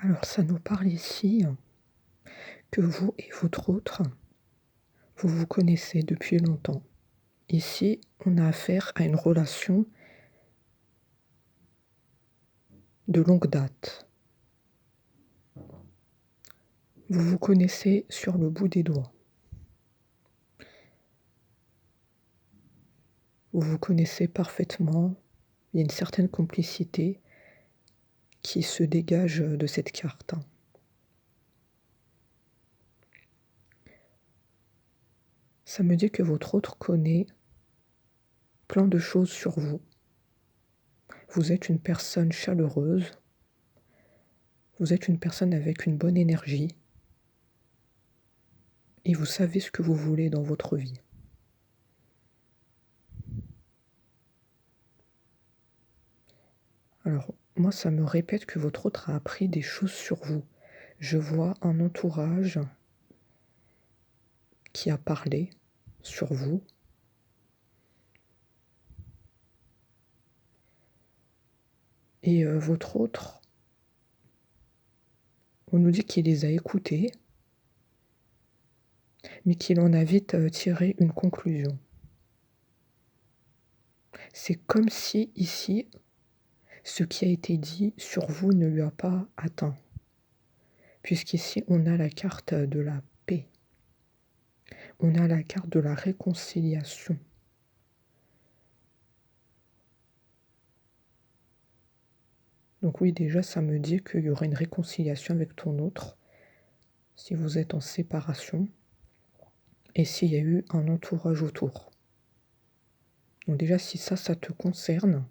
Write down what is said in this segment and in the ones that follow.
Alors ça nous parle ici que vous et votre autre, vous vous connaissez depuis longtemps. Ici, on a affaire à une relation de longue date. Vous vous connaissez sur le bout des doigts. Vous vous connaissez parfaitement. Il y a une certaine complicité qui se dégage de cette carte. Ça me dit que votre autre connaît plein de choses sur vous. Vous êtes une personne chaleureuse. Vous êtes une personne avec une bonne énergie. Et vous savez ce que vous voulez dans votre vie. Alors, moi, ça me répète que votre autre a appris des choses sur vous. Je vois un entourage qui a parlé sur vous. Et votre autre, on nous dit qu'il les a écoutés, mais qu'il en a vite tiré une conclusion. C'est comme si ici, ce qui a été dit sur vous ne lui a pas atteint. Puisqu'ici, on a la carte de la paix. On a la carte de la réconciliation. Donc oui, déjà, ça me dit qu'il y aura une réconciliation avec ton autre, si vous êtes en séparation, et s'il y a eu un entourage autour. Donc déjà, si ça te concerne,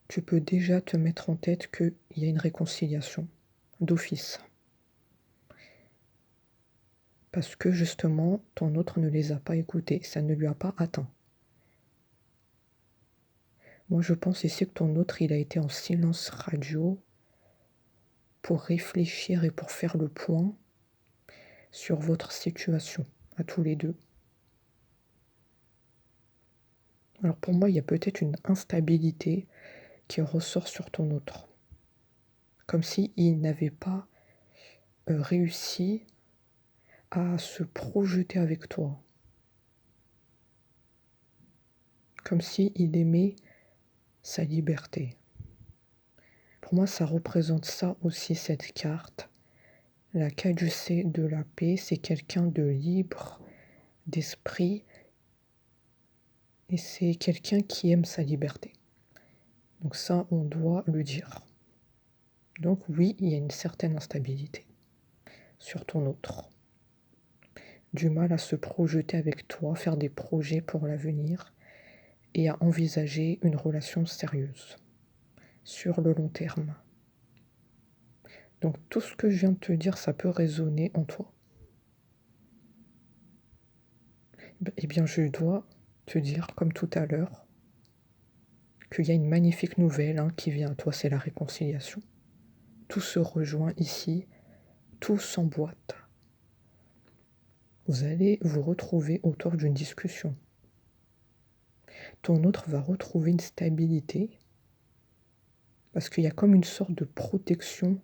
tu peux déjà te mettre en tête qu'il y a une réconciliation d'office. Parce que justement, ton autre ne les a pas écoutés, ça ne lui a pas atteint. Moi, je pense ici que ton autre, il a été en silence radio pour réfléchir et pour faire le point sur votre situation, à tous les deux. Alors pour moi, il y a peut-être une instabilité qui ressort sur ton autre. Comme s'il n'avait pas réussi à se projeter avec toi. Comme s'il aimait sa liberté. Pour moi, ça représente ça aussi, cette carte. La caducée de la paix, c'est quelqu'un de libre d'esprit et c'est quelqu'un qui aime sa liberté. Donc ça, on doit le dire. Donc oui, il y a une certaine instabilité sur ton autre. Du mal à se projeter avec toi, faire des projets pour l'avenir et à envisager une relation sérieuse sur le long terme. Donc tout ce que je viens de te dire, ça peut résonner en toi. Eh bien, je dois te dire, comme tout à l'heure, qu'il y a une magnifique nouvelle qui vient à toi, c'est la réconciliation. Tout se rejoint ici, tout s'emboîte. Vous allez vous retrouver autour d'une discussion. Ton autre va retrouver une stabilité parce qu'il y a comme une sorte de protection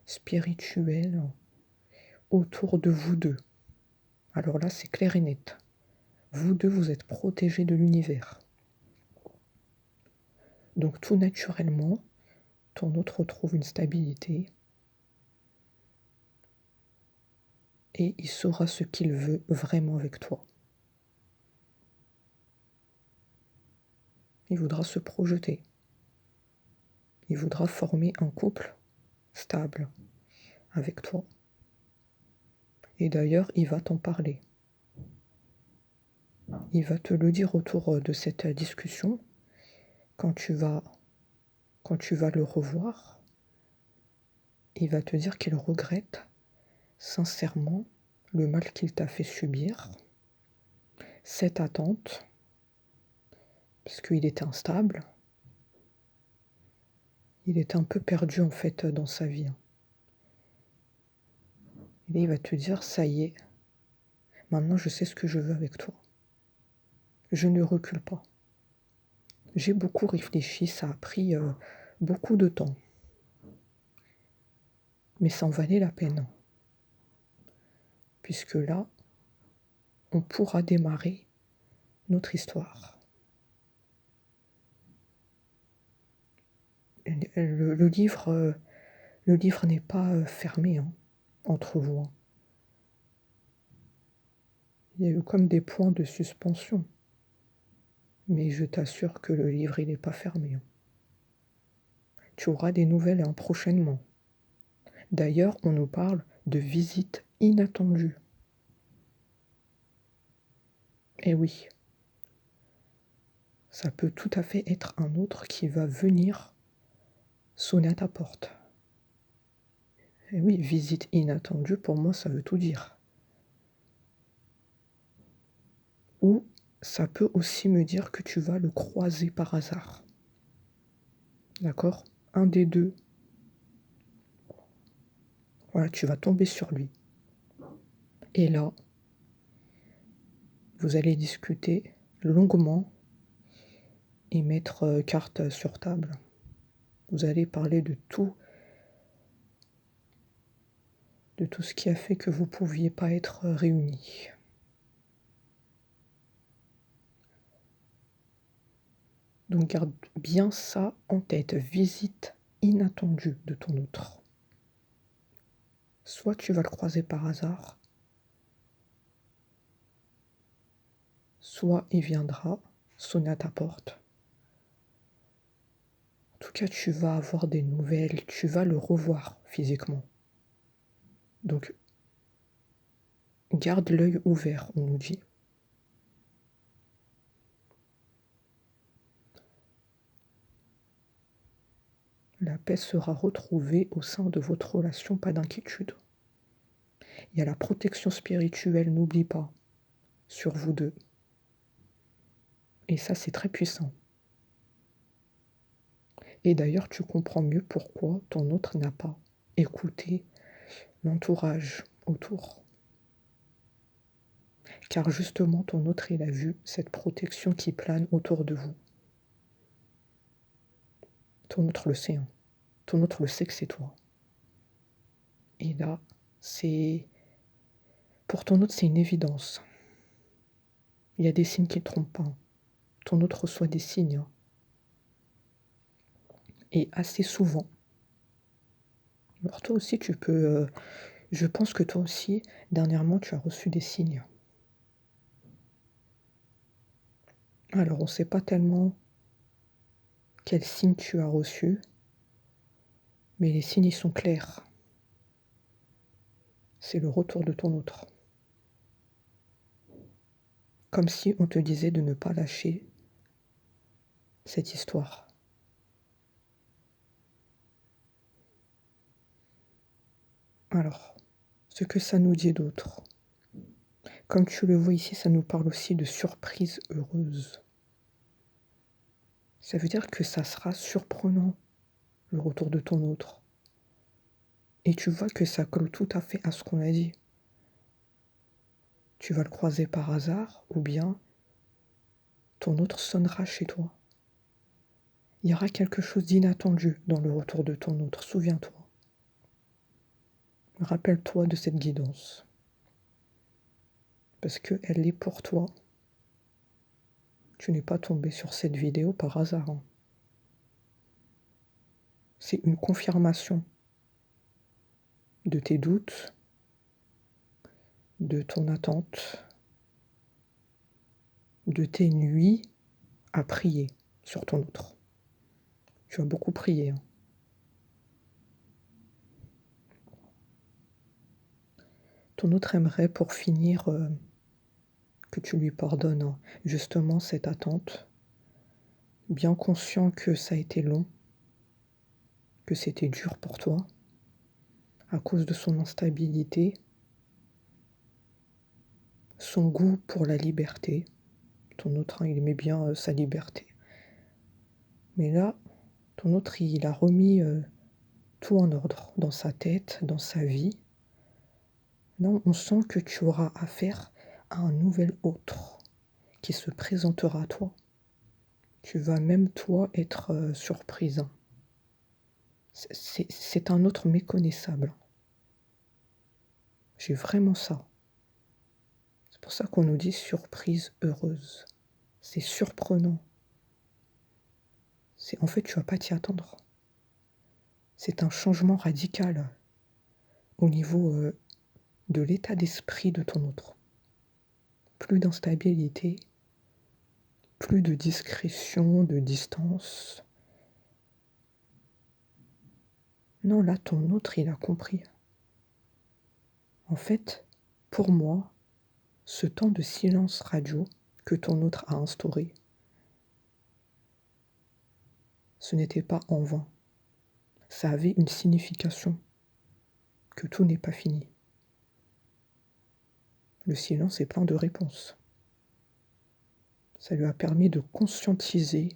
spirituelle autour de vous deux. Alors là, c'est clair et net. Vous deux, vous êtes protégés de l'univers. Donc tout naturellement, ton autre retrouve une stabilité et il saura ce qu'il veut vraiment avec toi. Il voudra se projeter. Il voudra former un couple stable avec toi. Et d'ailleurs, il va t'en parler. Il va te le dire autour de cette discussion quand tu vas le revoir. Il va te dire qu'il regrette sincèrement le mal qu'il t'a fait subir, cette attente, parce qu'il était instable, il était un peu perdu en fait dans sa vie. Et il va te dire, ça y est, maintenant je sais ce que je veux avec toi. Je ne recule pas. J'ai beaucoup réfléchi, ça a pris beaucoup de temps. mais ça en valait la peine. Puisque là, on pourra démarrer notre histoire. Le livre n'est pas fermé entre vous. Il y a eu comme des points de suspension. Mais je t'assure que le livre, il n'est pas fermé. Tu auras des nouvelles prochainement. D'ailleurs, on nous parle de visites inattendues. Eh oui, ça peut tout à fait être un autre qui va venir sonner à ta porte. Eh oui, visite inattendue, pour moi, ça veut tout dire. Ou ça peut aussi me dire que tu vas le croiser par hasard. D'accord? Un des deux. Voilà, tu vas tomber sur lui. Et là, vous allez discuter longuement et mettre carte sur table. Vous allez parler de tout ce qui a fait que vous ne pouviez pas être réunis. Donc garde bien ça en tête, visite inattendue de ton autre. Soit tu vas le croiser par hasard, soit il viendra sonner à ta porte. En tout cas, tu vas avoir des nouvelles, tu vas le revoir physiquement. Donc, garde l'œil ouvert, on nous dit. La paix sera retrouvée au sein de votre relation, pas d'inquiétude. Il y a la protection spirituelle, n'oublie pas, sur vous deux. Et ça, c'est très puissant. Et d'ailleurs, tu comprends mieux pourquoi ton autre n'a pas écouté l'entourage autour. Car justement, ton autre, il a vu cette protection qui plane autour de vous. Ton autre le sait. Ton autre le sait que c'est toi. Et là, pour ton autre, c'est une évidence. Il y a des signes qui ne trompent pas. Ton autre reçoit des signes. Et assez souvent. Alors toi aussi, tu peux... je pense que toi aussi, dernièrement, tu as reçu des signes. Alors, on ne sait pas tellement quels signes tu as reçus, mais les signes, ils sont clairs. C'est le retour de ton autre. Comme si on te disait de ne pas lâcher cette histoire. Alors, ce que ça nous dit d'autre. Comme tu le vois ici, ça nous parle aussi de surprise heureuse. Ça veut dire que ça sera surprenant, le retour de ton autre. Et tu vois que ça colle tout à fait à ce qu'on a dit. Tu vas le croiser par hasard, ou bien ton autre sonnera chez toi. Il y aura quelque chose d'inattendu dans le retour de ton autre, souviens-toi. Rappelle-toi de cette guidance. Parce qu'elle est pour toi. Tu n'es pas tombé sur cette vidéo par hasard. C'est une confirmation de tes doutes, de ton attente, de tes nuits à prier sur ton autre. Tu as beaucoup prié. Ton autre aimerait, pour finir, que tu lui pardonnes justement cette attente, bien conscient que ça a été long, que c'était dur pour toi, à cause de son instabilité, son goût pour la liberté. Ton autre, il aimait bien sa liberté. Mais là, ton autre, il a remis tout en ordre dans sa tête, dans sa vie. Là, on sent que tu auras affaire à un nouvel autre qui se présentera à toi. Tu vas même, toi, être surprise. C'est un autre méconnaissable. J'ai vraiment ça. C'est pour ça qu'on nous dit surprise heureuse. C'est surprenant. En fait, tu vas pas t'y attendre. C'est un changement radical au niveau de l'état d'esprit de ton autre. Plus d'instabilité, plus de discrétion, de distance. Non, là, ton autre, il a compris. En fait, pour moi, ce temps de silence radio que ton autre a instauré, ce n'était pas en vain. Ça avait une signification, que tout n'est pas fini. Le silence est plein de réponses. Ça lui a permis de conscientiser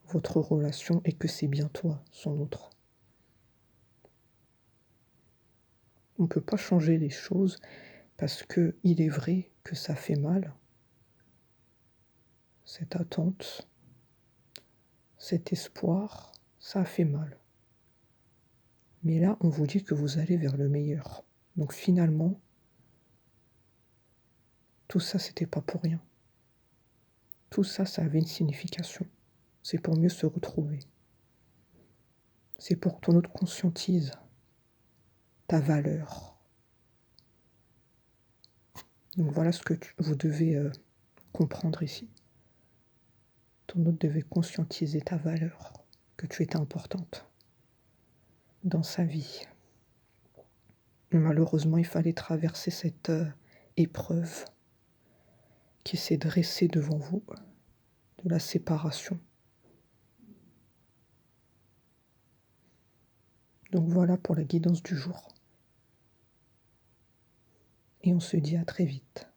votre relation et que c'est bien toi, son autre. On ne peut pas changer les choses parce que il est vrai que ça fait mal. Cette attente, cet espoir, ça a fait mal. Mais là, on vous dit que vous allez vers le meilleur. Donc finalement, tout ça, c'était pas pour rien. Tout ça, ça avait une signification. C'est pour mieux se retrouver. C'est pour que ton autre conscientise ta valeur. Donc voilà ce que vous devez comprendre ici. Ton autre devait conscientiser ta valeur, que tu étais importante dans sa vie. Malheureusement, il fallait traverser cette épreuve qui s'est dressée devant vous, de la séparation. Donc voilà pour la guidance du jour. Et on se dit à très vite.